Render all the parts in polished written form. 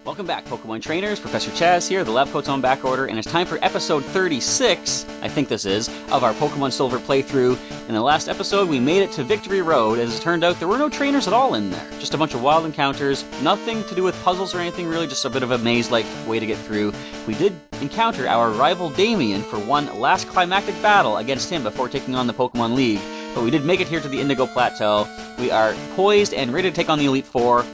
Welcome back, Pokémon Trainers. Professor Chaz here, the lab coat's on back order, and it's time for episode 36, I think this is, of our Pokémon Silver playthrough. In the last episode, we made it to Victory Road. As it turned out, there were no trainers at all in there. Just a bunch of wild encounters, nothing to do with puzzles or anything really, just a bit of a maze-like way to get through. We did encounter our rival Damien for one last climactic battle against him before taking on the Pokémon League, but we did make it here to the Indigo Plateau. We are poised and ready to take on the Elite Four.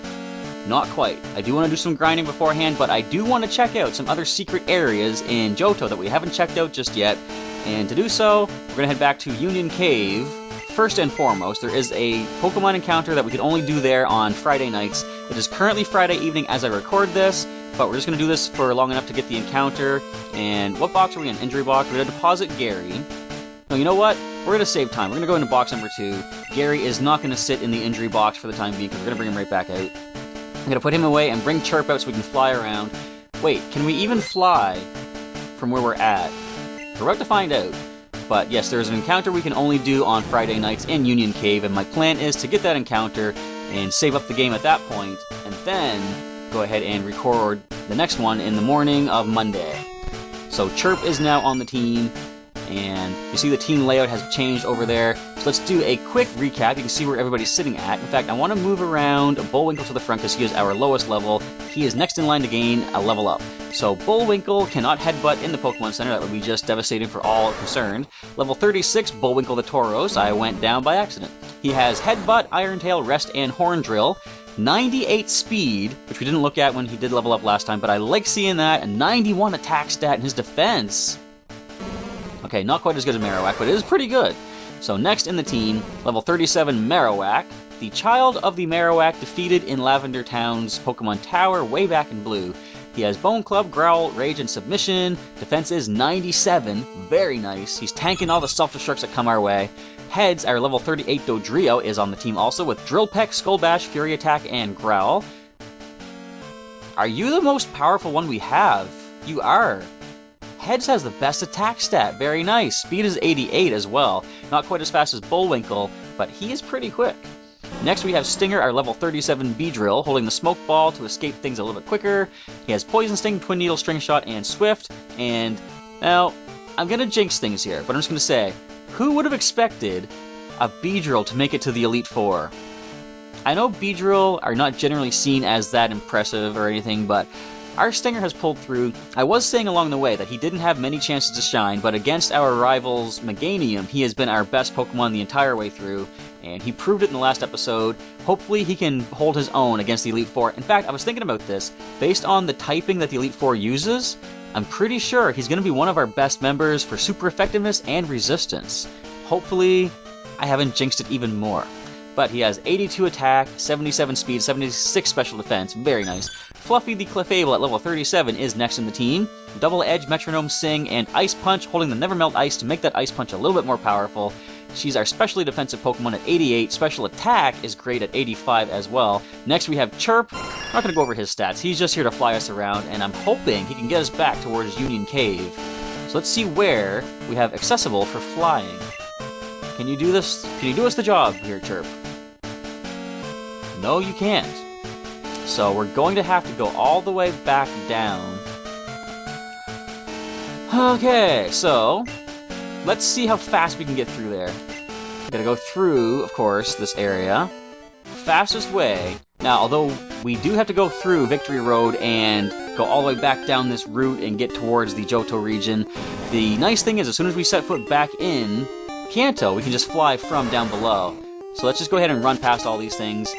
Not quite. I do want to do some grinding beforehand, but I do want to check out some other secret areas in Johto that we haven't checked out just yet. And to do so, we're going to head back to Union Cave. First and foremost, there is a Pokemon encounter that we can only do there on Friday nights. It is currently Friday evening as I record this, but we're just going to do this for long enough to get the encounter. And what box are we in? Injury box. We're going to deposit Gary. No, you know what? We're going to save time. We're going to go into box number 2. Gary is not going to sit in the injury box for the time being because we're going to bring him right back out. I'm going to put him away and bring Chirp out so we can fly around. Wait, can we even fly from where we're at? We're about to find out. But yes, there's an encounter we can only do on Friday nights in Union Cave, and my plan is to get that encounter and save up the game at that point, and then go ahead and record the next one in the morning of Monday. So Chirp is now on the team, and you see the team layout has changed over there. So let's do a quick recap. You can see where everybody's sitting at. In fact, I want to move around Bullwinkle to the front because he is our lowest level. He is next in line to gain a level up. So Bullwinkle cannot headbutt in the Pokemon Center. That would be just devastating for all concerned. Level 36, Bullwinkle the Tauros. I went down by accident. He has Headbutt, Iron Tail, Rest, and Horn Drill. 98 speed, which we didn't look at when he did level up last time, but I like seeing that. And 91 attack stat in his defense. Okay, not quite as good as Marowak, but it is pretty good. So next in the team, level 37 Marowak, the child of the Marowak defeated in Lavender Town's Pokemon Tower way back in Blue. He has Bone Club, Growl, Rage, and Submission. Defense is 97, very nice. He's tanking all the self-destructs that come our way. Heads, our level 38 Dodrio is on the team also with Drill Peck, Skull Bash, Fury Attack, and Growl. Are you the most powerful one we have? You are. Heads has the best attack stat, very nice. Speed is 88 as well. Not quite as fast as Bullwinkle, but he is pretty quick. Next we have Stinger, our level 37 Beedrill, holding the Smoke Ball to escape things a little bit quicker. He has Poison Sting, Twin Needle, String Shot, and Swift. And now, I'm gonna jinx things here, but I'm just gonna say, who would have expected a Beedrill to make it to the Elite Four? I know Beedrill are not generally seen as that impressive or anything, but our Stinger has pulled through. I was saying along the way that he didn't have many chances to shine, but against our rivals Meganium, he has been our best Pokemon the entire way through, and he proved it in the last episode. Hopefully he can hold his own against the Elite Four. In fact, I was thinking about this. Based on the typing that the Elite Four uses, I'm pretty sure he's going to be one of our best members for super effectiveness and resistance. Hopefully, I haven't jinxed it even more. But he has 82 attack, 77 speed, 76 special defense. Very nice. Fluffy the Clefable at level 37 is next in the team. Double Edge, Metronome, Sing, and Ice Punch, holding the Never Melt Ice to make that Ice Punch a little bit more powerful. She's our specially defensive Pokemon at 88. Special attack is great at 85 as well. Next we have Chirp. I'm not going to go over his stats. He's just here to fly us around, and I'm hoping he can get us back towards Union Cave. So let's see where we have accessible for flying. Can you do this? Can you do us the job here, Chirp? No, you can't. So we're going to have to go all the way back down. Okay, so let's see how fast we can get through there. Gotta go through, of course, this area. Fastest way. Now, although we do have to go through Victory Road and go all the way back down this route and get towards the Johto region, the nice thing is as soon as we set foot back in Kanto, we can just fly from down below. So let's just go ahead and run past all these things.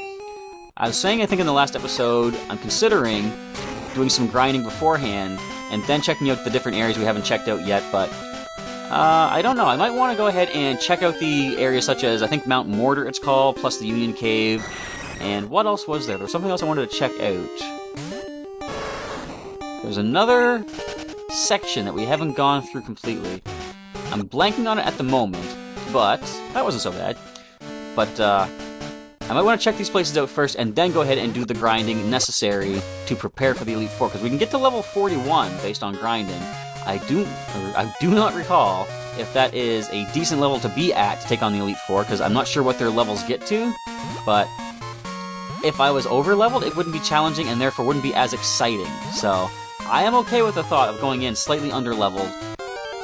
I was saying, I think in the last episode, I'm considering doing some grinding beforehand and then checking out the different areas we haven't checked out yet, but I don't know. I might want to go ahead and check out the areas such as, I think Mount Mortar it's called, plus the Union Cave. And what else was there? There was something else I wanted to check out. There's another section that we haven't gone through completely. I'm blanking on it at the moment, but that wasn't so bad. But, I might want to check these places out first and then go ahead and do the grinding necessary to prepare for the Elite Four, because we can get to level 41 based on grinding. I do not recall if that is a decent level to be at to take on the Elite Four, because I'm not sure what their levels get to, but if I was over-leveled, it wouldn't be challenging and therefore wouldn't be as exciting. So I am okay with the thought of going in slightly under-leveled.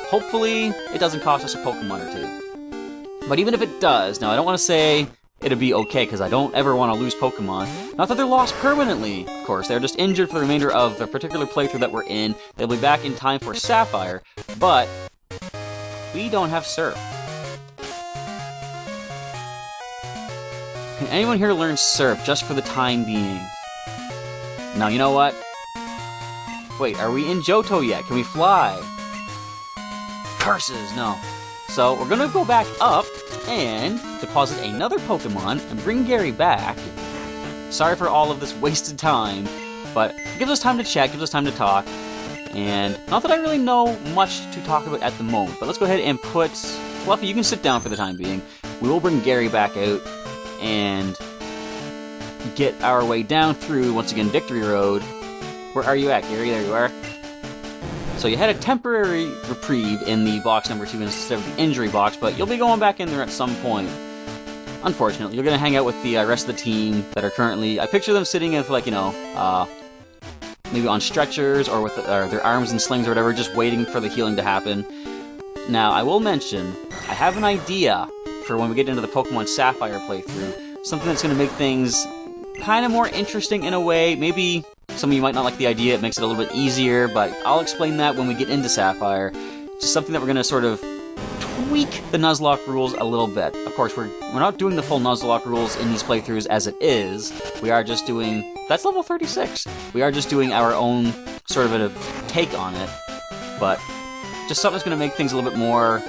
Hopefully, it doesn't cost us a Pokemon or two. But even if it does, now I don't want to say it'll be okay, because I don't ever want to lose Pokemon. Not that they're lost permanently, of course. They're just injured for the remainder of the particular playthrough that we're in. They'll be back in time for Sapphire, but we don't have Surf. Can anyone here learn Surf just for the time being? Now, you know what? Wait, are we in Johto yet? Can we fly? Curses, no. So, we're gonna go back up and deposit another Pokemon and bring Gary back. Sorry for all of this wasted time, but it gives us time to chat, gives us time to talk. And not that I really know much to talk about at the moment, but let's go ahead and put... Fluffy, you can sit down for the time being. We will bring Gary back out and get our way down through, once again, Victory Road. Where are you at, Gary? There you are. So you had a temporary reprieve in the box number 2 instead of the injury box, but you'll be going back in there at some point. Unfortunately, you're going to hang out with the rest of the team that are currently... I picture them sitting with, like, you know, maybe on stretchers or with their arms in slings or whatever, just waiting for the healing to happen. Now, I will mention, I have an idea for when we get into the Pokemon Sapphire playthrough. Something that's going to make things kind of more interesting in a way. Maybe some of you might not like the idea, it makes it a little bit easier, but I'll explain that when we get into Sapphire. Just something that we're going to sort of tweak the Nuzlocke rules a little bit. Of course, we're not doing the full Nuzlocke rules in these playthroughs as it is. We are just doing... That's level 36! We are just doing our own sort of a take on it, but just something that's going to make things a little bit more,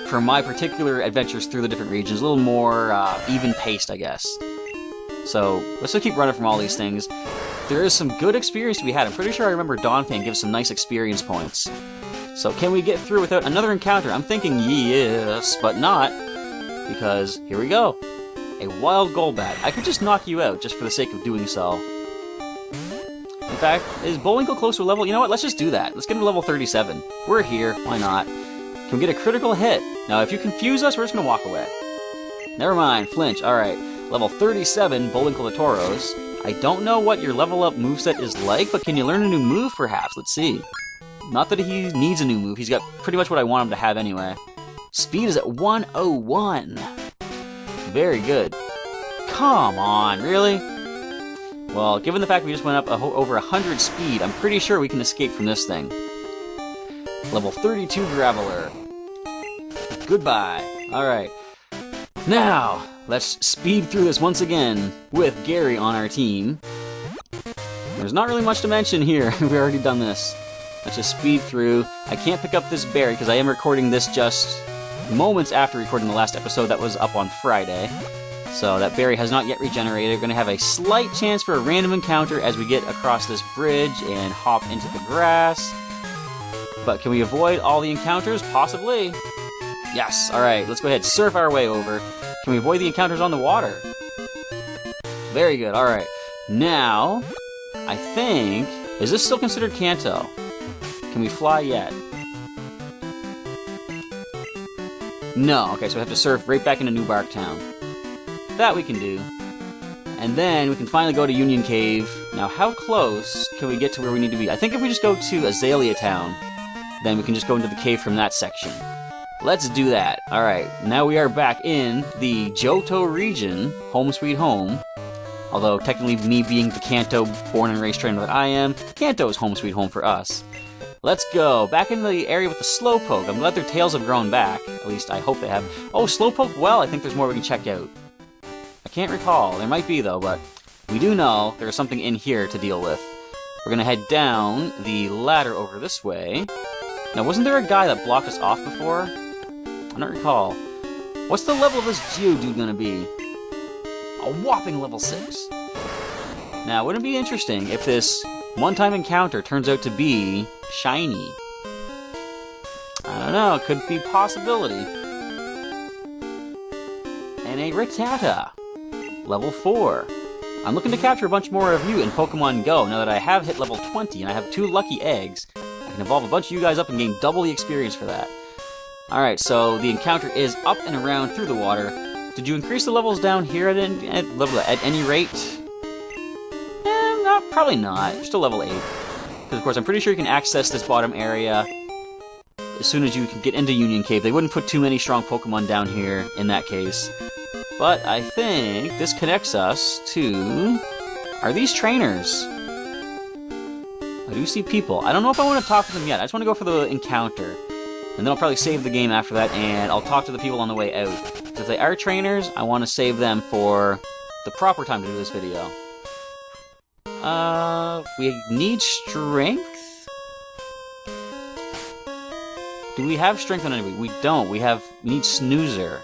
for my particular adventures through the different regions, a little more even-paced, I guess. So, let's just keep running from all these things. There is some good experience to be had. I'm pretty sure I remember Donphan gives some nice experience points. So, can we get through without another encounter? I'm thinking yes, but not, because here we go. A wild Golbat. I could just knock you out just for the sake of doing so. In fact, is Bullwinkle close to a level? You know what? Let's just do that. Let's get to level 37. We're here. Why not? Can we get a critical hit? Now, if you confuse us, we're just going to walk away. Never mind. Flinch. Alright. Level 37, Bullwinkle the Tauros. I don't know what your level up moveset is like, but can you learn a new move, perhaps? Let's see. Not that he needs a new move. He's got pretty much what I want him to have anyway. Speed is at 101. Very good. Come on, really? Well, given the fact we just went up over 100 speed, I'm pretty sure we can escape from this thing. Level 32 Graveler. Goodbye. Alright. Now, let's speed through this once again with Gary on our team. There's not really much to mention here. We've already done this. Let's just speed through. I can't pick up this berry because I am recording this just moments after recording the last episode that was up on Friday. So that berry has not yet regenerated. We're going to have a slight chance for a random encounter as we get across this bridge and hop into the grass. But can we avoid all the encounters? Possibly. Yes. Alright, let's go ahead and surf our way over. Can we avoid the encounters on the water? Very good. Alright. Now, I think... Is this still considered Kanto? Can we fly yet? No. Okay, so we have to surf right back into New Bark Town. That we can do. And then we can finally go to Union Cave. Now, how close can we get to where we need to be? I think if we just go to Azalea Town, then we can just go into the cave from that section. Let's do that. Alright, now we are back in the Johto region, home sweet home. Although, technically, me being the Kanto born and raised trainer that I am, Kanto is home sweet home for us. Let's go. Back into the area with the Slowpoke. I'm glad their tails have grown back. At least, I hope they have. Oh, Slowpoke well. I think there's more we can check out. I can't recall. There might be, though, but we do know there's something in here to deal with. We're going to head down the ladder over this way. Now, wasn't there a guy that blocked us off before? I don't recall. What's the level of this Geodude going to be? A whopping level 6. Now, wouldn't it be interesting if this one-time encounter turns out to be shiny? I don't know, it could be a possibility. And a Rattata. Level 4. I'm looking to capture a bunch more of you in Pokemon Go now that I have hit level 20 and I have 2 lucky eggs. I can evolve a bunch of you guys up and gain double the experience for that. Alright, so the encounter is up and around through the water. Did you increase the levels down here at any rate? Probably not. You're still level 8. Because, of course, I'm pretty sure you can access this bottom area as soon as you can get into Union Cave. They wouldn't put too many strong Pokemon down here in that case. But I think this connects us to... Are these trainers? I do see people. I don't know if I want to talk to them yet. I just want to go for the encounter. And then I'll probably save the game after that, and I'll talk to the people on the way out. So if they are trainers, I want to save them for the proper time to do this video. We need strength? Do we have strength on anybody? We don't. We need Snoozer.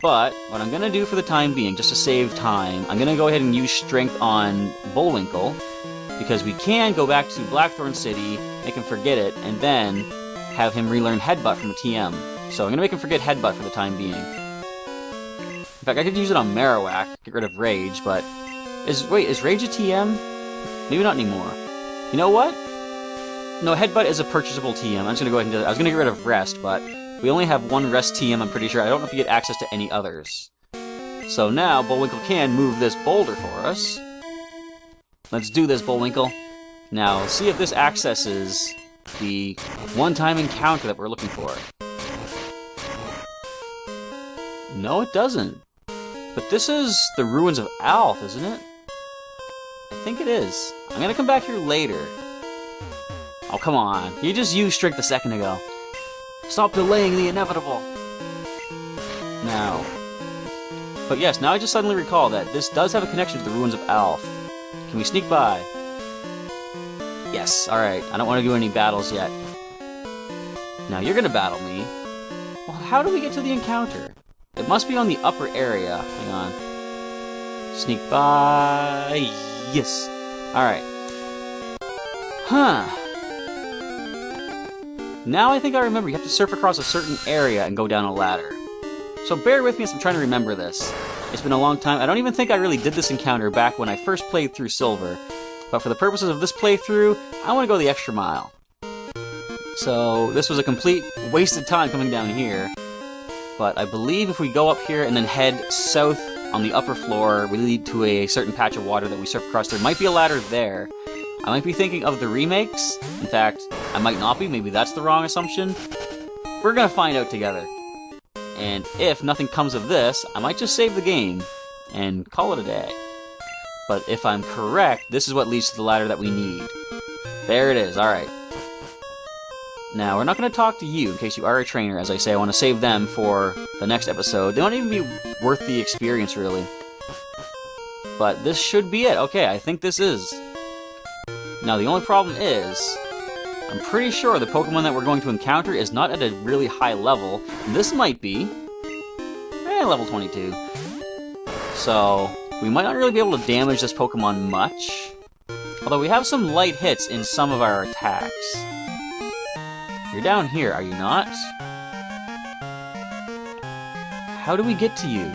But, what I'm going to do for the time being, just to save time, I'm going to go ahead and use strength on Bullwinkle, because we can go back to Blackthorn City, make him forget it, and then have him relearn Headbutt from the TM. So I'm going to make him forget Headbutt for the time being. In fact, I could use it on Marowak, get rid of Rage, but... Wait, is Rage a TM? Maybe not anymore. You know what? No, Headbutt is a purchasable TM. I'm just going to go ahead and do that. I was going to get rid of Rest, but we only have one Rest TM, I'm pretty sure. I don't know if you get access to any others. So now, Bullwinkle can move this boulder for us. Let's do this, Bullwinkle. Now, let's see if this accesses the one-time encounter that we're looking for. No, it doesn't. But this is the Ruins of Alph, isn't it? I think it is. I'm gonna come back here later. Oh, come on. You just used Strength a second ago. Stop delaying the inevitable. Now. But yes, now I just suddenly recall that this does have a connection to the Ruins of Alph. Can we sneak by? Yes, alright. I don't want to do any battles yet. Now, you're gonna battle me. Well, how do we get to the encounter? It must be on the upper area. Hang on. Sneak by... Yes. Alright. Huh. Now I think I remember. You have to surf across a certain area and go down a ladder. So bear with me as I'm trying to remember this. It's been a long time. I don't even think I really did this encounter back when I first played through Silver. But for the purposes of this playthrough, I want to go the extra mile. So this was a complete waste of time coming down here. But I believe if we go up here and then head south on the upper floor, we lead to a certain patch of water that we surf across. There might be a ladder there. I might be thinking of the remakes. In fact, I might not be. Maybe that's the wrong assumption. We're gonna find out together. And if nothing comes of this, I might just save the game and call it a day. But if I'm correct, this is what leads to the ladder that we need. There it is, alright. Now, we're not going to talk to you in case you are a trainer. As I say, I want to save them for the next episode. They won't even be worth the experience, really. But this should be it. Okay, I think this is. Now, the only problem is, I'm pretty sure the Pokemon that we're going to encounter is not at a really high level. This might be level 22. So, we might not really be able to damage this Pokemon much. Although we have some light hits in some of our attacks. You're down here, are you not? How do we get to you?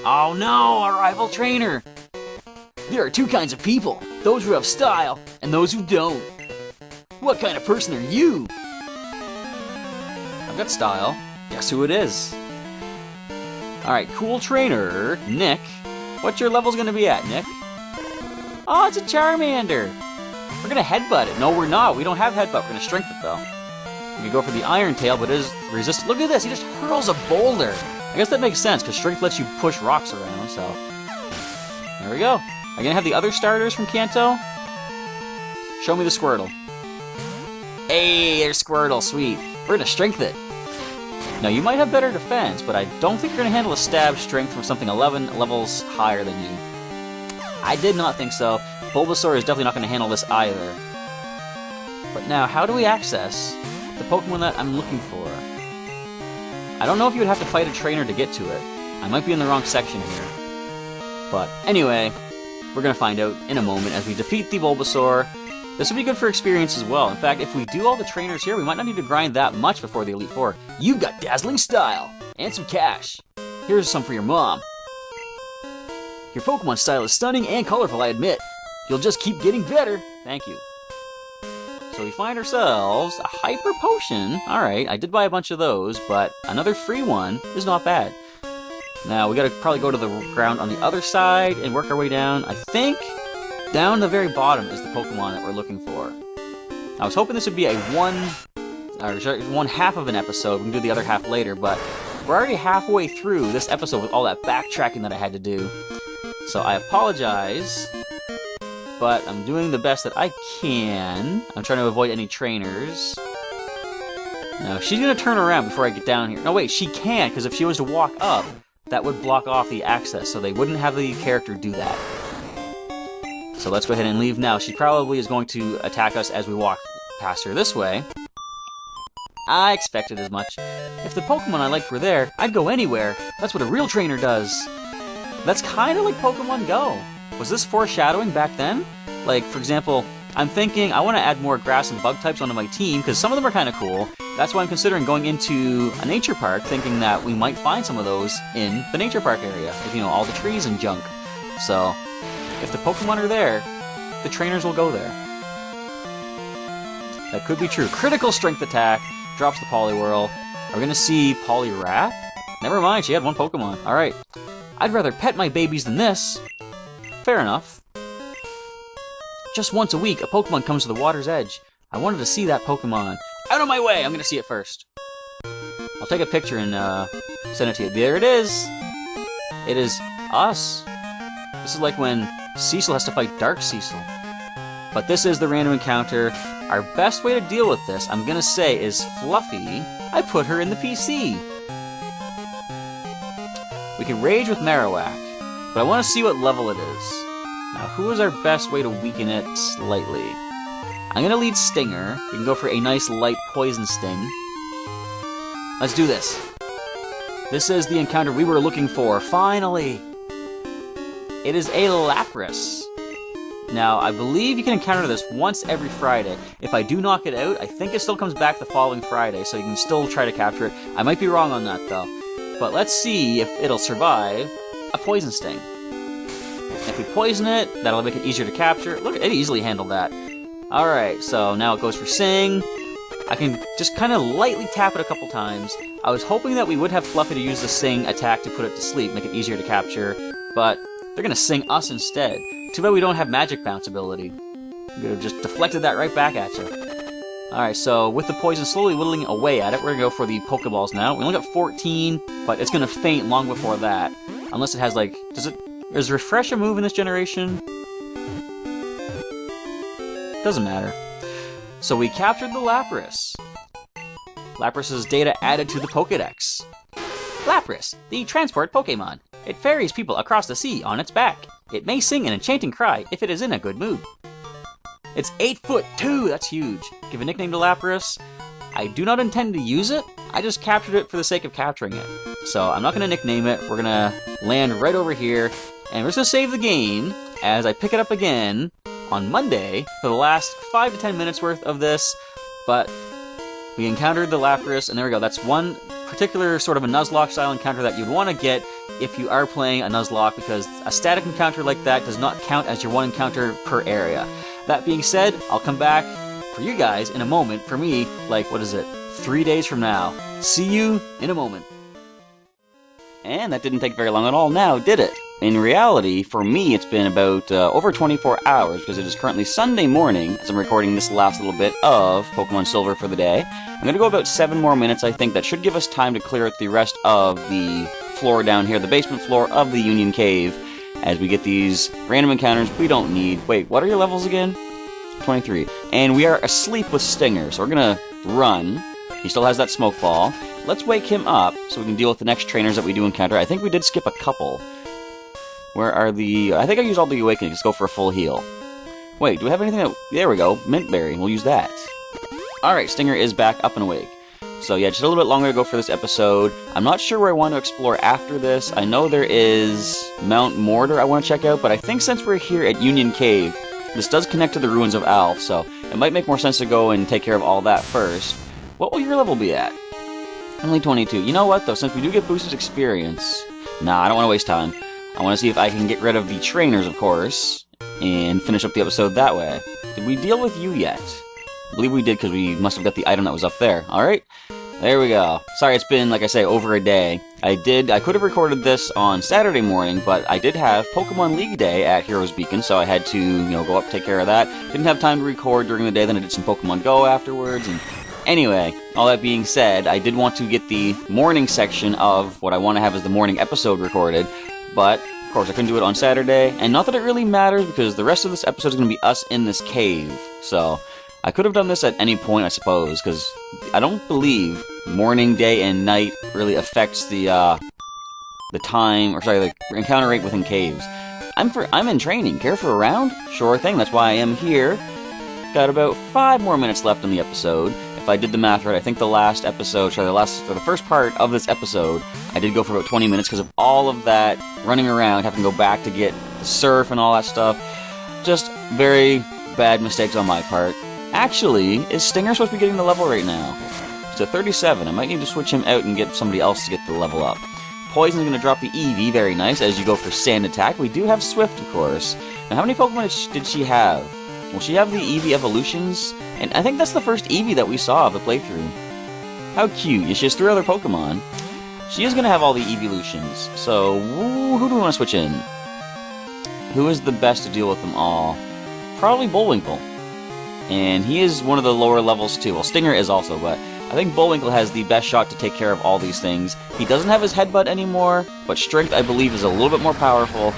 Oh no, a rival trainer! There are two kinds of people, those who have style and those who don't. What kind of person are you? I've got style. Guess who it is? Alright, cool trainer, Nick. What's your level's gonna be at, Nick? Oh, it's a Charmander! We're gonna headbutt it. No, we're not. We don't have headbutt. We're gonna strength it, though. We could go for the Iron Tail, but it is resistant. Look at this! He just hurls a boulder! I guess that makes sense, because strength lets you push rocks around, so... There we go. Are you gonna have the other starters from Kanto? Show me the Squirtle. Hey, there's Squirtle. Sweet. We're gonna strength it. Now, you might have better defense, but I don't think you're gonna handle a stab strength from something 11 levels higher than you. I did not think so. Bulbasaur is definitely not gonna handle this either. But now, how do we access the Pokemon that I'm looking for? I don't know if you would have to fight a trainer to get to it. I might be in the wrong section here. But anyway, we're going to find out in a moment as we defeat the Bulbasaur. This will be good for experience as well. In fact, if we do all the trainers here, we might not need to grind that much before the Elite Four. You've got dazzling style and some cash. Here's some for your mom. Your Pokemon style is stunning and colorful, I admit. You'll just keep getting better. Thank you. So we find ourselves a Hyper Potion. Alright, I did buy a bunch of those, but another free one is not bad. Now, we gotta probably go to the ground on the other side and work our way down. I think down the very bottom is the Pokemon that we're looking for. I was hoping this would be a one half of an episode. We can do the other half later, but we're already halfway through this episode with all that backtracking that I had to do. So I apologize, but I'm doing the best that I can. I'm trying to avoid any trainers. Now, she's gonna turn around before I get down here. No, wait, she can't, because if she was to walk up, that would block off the access, so they wouldn't have the character do that. So let's go ahead and leave now. She probably is going to attack us as we walk past her this way. I expected as much. If the Pokemon I liked were there, I'd go anywhere. That's what a real trainer does. That's kind of like Pokemon Go. Was this foreshadowing back then? Like, for example, I'm thinking I want to add more grass and bug types onto my team, because some of them are kind of cool. That's why I'm considering going into a nature park, thinking that we might find some of those in the nature park area, with, you know, all the trees and junk. So, if the Pokemon are there, the trainers will go there. That could be true. Critical strength attack, drops the Poliwhirl. Are we going to see Poliwrath? Never mind, she had one Pokemon. Alright. I'd rather pet my babies than this. Fair enough. Just once a week, a Pokemon comes to the water's edge. I wanted to see that Pokemon. Out of my way! I'm going to see it first. I'll take a picture and send it to you. There it is! It is us. This is like when Cecil has to fight Dark Cecil. But this is the random encounter. Our best way to deal with this, I'm going to say, is Fluffy. I put her in the PC. We can rage with Marowak, but I want to see what level it is. Now, who is our best way to weaken it slightly? I'm going to lead Stinger. We can go for a nice light poison sting. Let's do this. This is the encounter we were looking for, finally! It is a Lapras. Now, I believe you can encounter this once every Friday. If I do knock it out, I think it still comes back the following Friday, so you can still try to capture it. I might be wrong on that, though. But let's see if it'll survive a Poison Sting. If we poison it, that'll make it easier to capture. Look, it easily handled that. Alright, so now it goes for Sing. I can just kind of lightly tap it a couple times. I was hoping that we would have Fluffy to use the Sing attack to put it to sleep, make it easier to capture, but they're going to Sing us instead. Too bad we don't have Magic Bounce ability. We could have just deflected that right back at you. Alright, so with the poison slowly whittling away at it, we're going to go for the Pokeballs now. We only got 14, but it's going to faint long before that. Unless it has, like... Does Refresh a move in this generation? Doesn't matter. So we captured the Lapras. Lapras' data added to the Pokédex. Lapras, the transport Pokémon. It ferries people across the sea on its back. It may sing an enchanting cry if it is in a good mood. It's 8'2", that's huge. Give a nickname to Lapras. I do not intend to use it, I just captured it for the sake of capturing it. So I'm not going to nickname it, we're going to land right over here, and we're just going to save the game as I pick it up again on Monday for the last 5 to 10 minutes worth of this, but we encountered the Lapras, and there we go. That's one particular sort of a Nuzlocke style encounter that you'd want to get if you are playing a Nuzlocke, because a static encounter like that does not count as your one encounter per area. That being said, I'll come back for you guys in a moment. For me, like, what is it, 3 days from now. See you in a moment. And that didn't take very long at all now, did it? In reality, for me, it's been about over 24 hours, because it is currently Sunday morning, as I'm recording this last little bit of Pokemon Silver for the day. I'm going to go about 7 more minutes, I think. That should give us time to clear out the rest of the floor down here, the basement floor of the Union Cave, as we get these random encounters we don't need. Wait, what are your levels again? 23. And we are asleep with Stinger, so we're going to run. He still has that smoke ball. Let's wake him up so we can deal with the next trainers that we do encounter. I think we did skip a couple. Where are the... I think I used all the awakening. Let's go for a full heal. Wait, do we have anything that... There we go. Mint Berry. We'll use that. Alright, Stinger is back up and awake. So yeah, just a little bit longer to go for this episode. I'm not sure where I want to explore after this. I know there is Mount Mortar I want to check out, but I think since we're here at Union Cave, this does connect to the Ruins of Alph, so it might make more sense to go and take care of all that first. What will your level be at? Only 22. You know what, though? Since we do get boosted experience... Nah, I don't want to waste time. I want to see if I can get rid of the trainers, of course, and finish up the episode that way. Did we deal with you yet? I believe we did, because we must have got the item that was up there. Alright, there we go. Sorry, it's been, like I say, over a day. I could have recorded this on Saturday morning, but I did have Pokemon League Day at Heroes Beacon, so I had to, go up, take care of that. Didn't have time to record during the day, then I did some Pokemon Go afterwards, and anyway, all that being said, I did want to get the morning section of what I want to have as the morning episode recorded, but of course I couldn't do it on Saturday, and not that it really matters, because the rest of this episode is going to be us in this cave, so I could have done this at any point, I suppose, because I don't believe morning, day, and night really affects the encounter rate within caves. I'm in training. Care for a round? Sure thing, that's why I am here. Got about 5 more minutes left in the episode. If I did the math right, I think the first part of this episode, I did go for about 20 minutes because of all of that running around, having to go back to get the surf and all that stuff. Just very bad mistakes on my part. Actually, is Stinger supposed to be getting the level right now? It's at 37. I might need to switch him out and get somebody else to get the level up. Poison's going to drop the Eevee, very nice, as you go for Sand Attack. We do have Swift, of course. Now, how many Pokemon did she have? Will she have the Eevee evolutions? And I think that's the first Eevee that we saw of the playthrough. How cute. She has 3 other Pokemon. She is going to have all the evolutions. So, who do we want to switch in? Who is the best to deal with them all? Probably Bullwinkle. And he is one of the lower levels too. Well, Stinger is also, but I think Bullwinkle has the best shot to take care of all these things. He doesn't have his headbutt anymore, but Strength, I believe, is a little bit more powerful,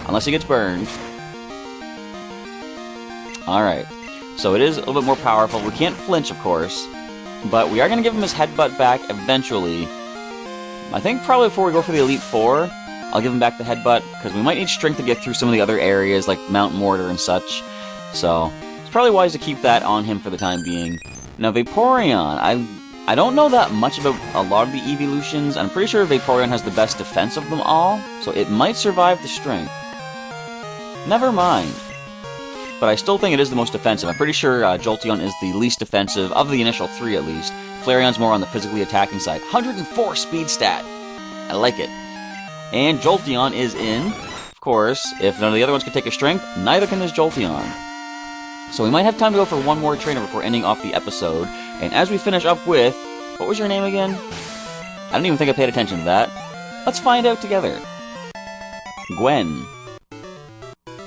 unless he gets burned. Alright, so it is a little bit more powerful. We can't flinch, of course, but we are going to give him his headbutt back eventually. I think probably before we go for the Elite Four, I'll give him back the headbutt, because we might need Strength to get through some of the other areas, like Mount Mortar and such. So it's probably wise to keep that on him for the time being. Now, Vaporeon, I don't know that much about a lot of the evolutions. I'm pretty sure Vaporeon has the best defense of them all, so it might survive the Strength. Never mind. But I still think it is the most defensive. I'm pretty sure Jolteon is the least defensive, of the initial 3 at least. Flareon's more on the physically attacking side. 104 speed stat! I like it. And Jolteon is in. Of course, if none of the other ones can take a Strength, neither can this Jolteon. So we might have time to go for one more trainer before ending off the episode. And as we finish up with... What was your name again? I don't even think I paid attention to that. Let's find out together. Gwen.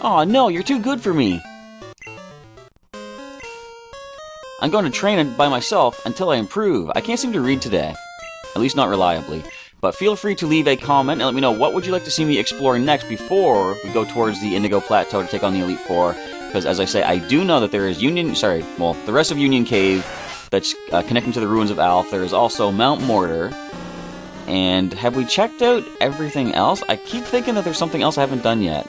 Aw, no, you're too good for me. I'm going to train it by myself until I improve. I can't seem to read today. At least not reliably. But feel free to leave a comment and let me know what would you like to see me explore next before we go towards the Indigo Plateau to take on the Elite Four. Because as I say, I do know that there is the rest of Union Cave that's connecting to the Ruins of Alph. There is also Mount Mortar. And have we checked out everything else? I keep thinking that there's something else I haven't done yet.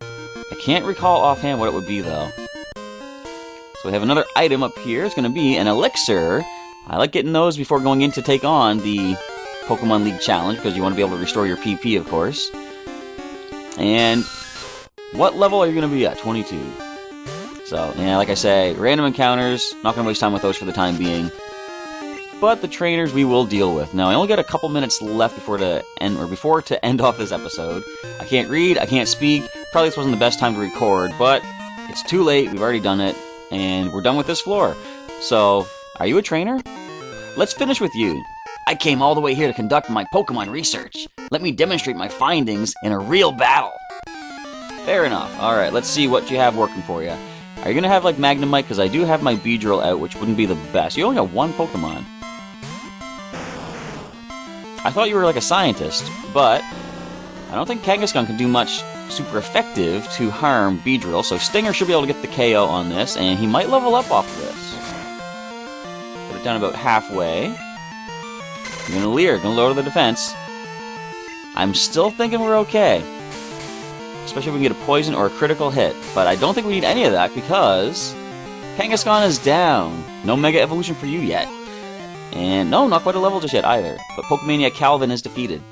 I can't recall offhand what it would be, though. So we have another item up here. It's going to be an elixir. I like getting those before going in to take on the Pokemon League Challenge, because you want to be able to restore your PP, of course. And what level are you going to be at? 22. So, yeah, like I say, random encounters. Not going to waste time with those for the time being. But the trainers we will deal with. Now, I only got a couple minutes left before to end off this episode. I can't read, I can't speak. Probably this wasn't the best time to record, but it's too late. We've already done it. And we're done with this floor. So, are you a trainer? Let's finish with you. I came all the way here to conduct my Pokemon research. Let me demonstrate my findings in a real battle. Fair enough. Alright, let's see what you have working for you. Are you going to have, like, Magnemite? Because I do have my Beedrill out, which wouldn't be the best. You only got 1 Pokemon. I thought you were, like, a scientist, but I don't think Kangaskhan can do much super effective to harm Beedrill, so Stinger should be able to get the KO on this, and he might level up off of this. Put it down about halfway. You're gonna leer, gonna lower the defense. I'm still thinking we're okay. Especially if we can get a poison or a critical hit, but I don't think we need any of that because Kangaskhan is down. No Mega Evolution for you yet. And no, not quite a level just yet either, but Pokemania Calvin is defeated.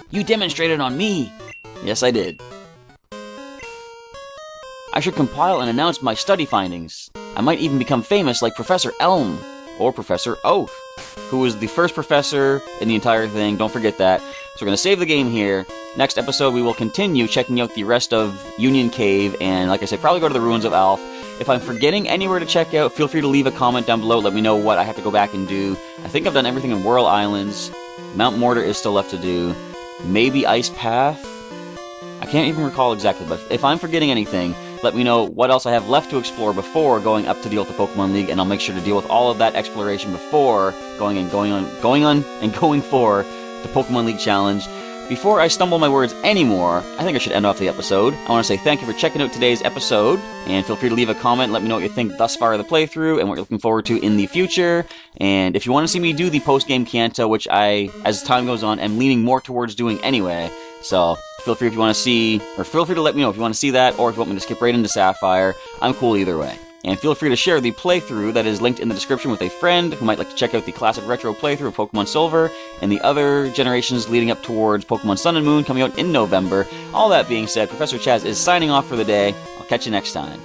You demonstrated on me! Yes, I did. I should compile and announce my study findings. I might even become famous like Professor Elm, or Professor Oak, who was the first professor in the entire thing. Don't forget that. So we're going to save the game here. Next episode, we will continue checking out the rest of Union Cave, and like I said, probably go to the Ruins of Alph. If I'm forgetting anywhere to check out, feel free to leave a comment down below. Let me know what I have to go back and do. I think I've done everything in Whirl Islands. Mount Mortar is still left to do. Maybe Ice Path? I can't even recall exactly, but if I'm forgetting anything, let me know what else I have left to explore before going up to deal with the Pokemon League, and I'll make sure to deal with all of that exploration before going for the Pokemon League Challenge. Before I stumble my words anymore, I think I should end off the episode. I want to say thank you for checking out today's episode, and feel free to leave a comment and let me know what you think thus far of the playthrough and what you're looking forward to in the future. And if you want to see me do the post-game Kanto, which I, as time goes on, am leaning more towards doing anyway, so feel free if you want to see, or feel free to let me know if you want to see that, or if you want me to skip right into Sapphire. I'm cool either way. And feel free to share the playthrough that is linked in the description with a friend who might like to check out the classic retro playthrough of Pokémon Silver and the other generations leading up towards Pokémon Sun and Moon coming out in November. All that being said, Professor Chaz is signing off for the day. I'll catch you next time.